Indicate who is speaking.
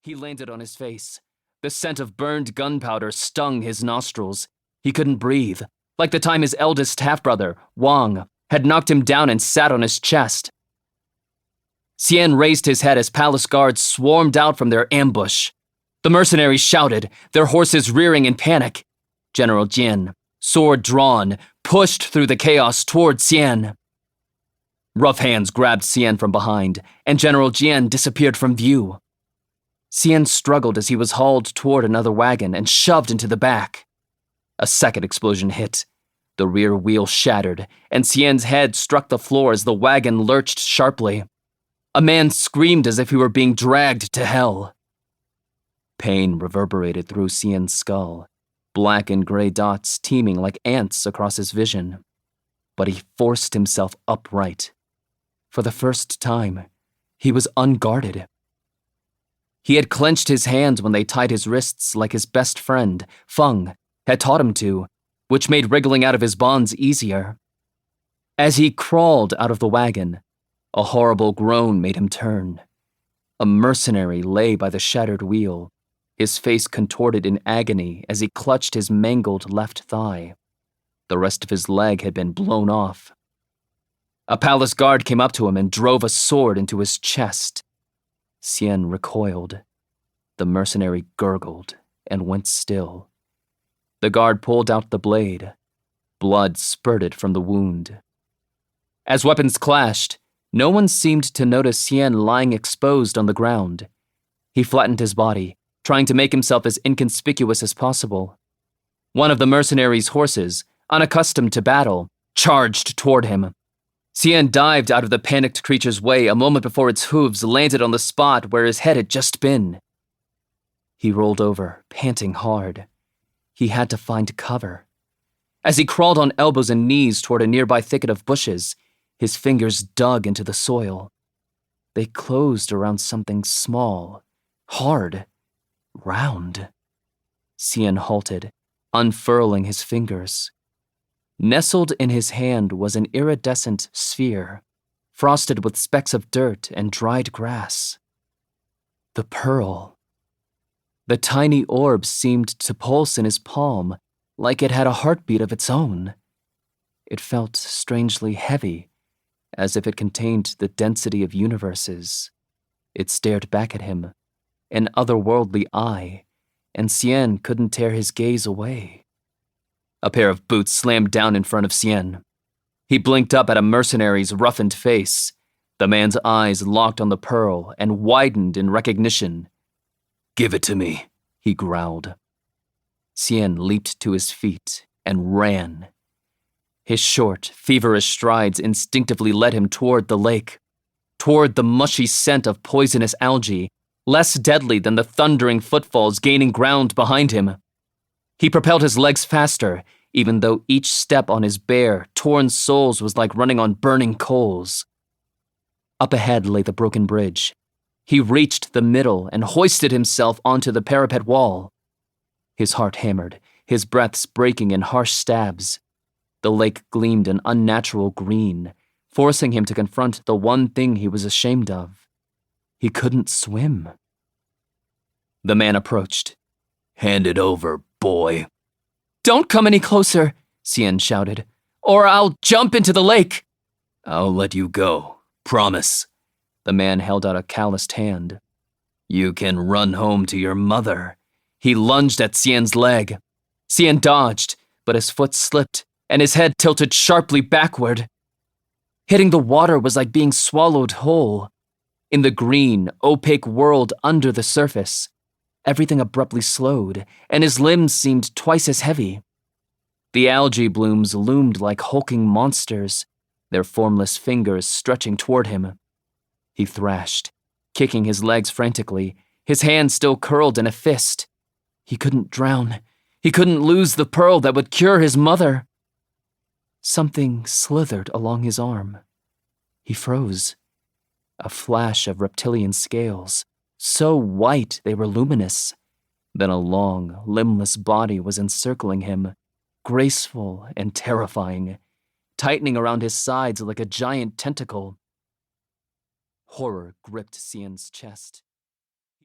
Speaker 1: He landed on his face. The scent of burned gunpowder stung his nostrils. He couldn't breathe, like the time his eldest half-brother, Wang, had knocked him down and sat on his chest. Xian raised his head as palace guards swarmed out from their ambush. The mercenaries shouted, their horses rearing in panic. General Zhen, sword drawn, pushed through the chaos toward Xian. Rough hands grabbed Xian from behind, and General Zhen disappeared from view. Xian struggled as he was hauled toward another wagon and shoved into the back. A second explosion hit. The rear wheel shattered, and Xian's head struck the floor as the wagon lurched sharply. A man screamed as if he were being dragged to hell. Pain reverberated through Xian's skull, black and gray dots teeming like ants across his vision. But he forced himself upright. For the first time, he was unguarded. He had clenched his hands when they tied his wrists like his best friend, Feng, had taught him to, which made wriggling out of his bonds easier. As he crawled out of the wagon, a horrible groan made him turn. A mercenary lay by the shattered wheel, his face contorted in agony as he clutched his mangled left thigh. The rest of his leg had been blown off. A palace guard came up to him and drove a sword into his chest. Xian recoiled. The mercenary gurgled and went still. The guard pulled out the blade. Blood spurted from the wound. As weapons clashed, no one seemed to notice Xian lying exposed on the ground. He flattened his body, trying to make himself as inconspicuous as possible. One of the mercenaries' horses, unaccustomed to battle, charged toward him. Xian dived out of the panicked creature's way a moment before its hooves landed on the spot where his head had just been. He rolled over, panting hard. He had to find cover. As he crawled on elbows and knees toward a nearby thicket of bushes, his fingers dug into the soil. They closed around something small, hard, round. Xian halted, unfurling his fingers. Nestled in his hand was an iridescent sphere, frosted with specks of dirt and dried grass. The pearl. The tiny orb seemed to pulse in his palm, like it had a heartbeat of its own. It felt strangely heavy, as if it contained the density of universes. It stared back at him, an otherworldly eye, and Xian couldn't tear his gaze away. A pair of boots slammed down in front of Xian. He blinked up at a mercenary's roughened face. The man's eyes locked on the pearl and widened in recognition. "Give it to me," he growled. Xian leaped to his feet and ran. His short, feverish strides instinctively led him toward the lake, toward the mushy scent of poisonous algae, less deadly than the thundering footfalls gaining ground behind him. He propelled his legs faster, even though each step on his bare, torn soles was like running on burning coals. Up ahead lay the broken bridge. He reached the middle and hoisted himself onto the parapet wall. His heart hammered, his breaths breaking in harsh stabs. The lake gleamed an unnatural green, forcing him to confront the one thing he was ashamed of. He couldn't swim. The man approached. "Hand it over, boy." "Don't come any closer," Xian shouted, "or I'll jump into the lake." "I'll let you go, promise." The man held out a calloused hand. "You can run home to your mother." He lunged at Xian's leg. Xian dodged, but his foot slipped, and his head tilted sharply backward. Hitting the water was like being swallowed whole. In the green, opaque world under the surface, everything abruptly slowed, and his limbs seemed twice as heavy. The algae blooms loomed like hulking monsters, their formless fingers stretching toward him. He thrashed, kicking his legs frantically, his hand still curled in a fist. He couldn't drown. He couldn't lose the pearl that would cure his mother. Something slithered along his arm. He froze. A flash of reptilian scales, so white they were luminous. Then a long, limbless body was encircling him, graceful and terrifying, tightening around his sides like a giant tentacle. Horror gripped Xian's chest.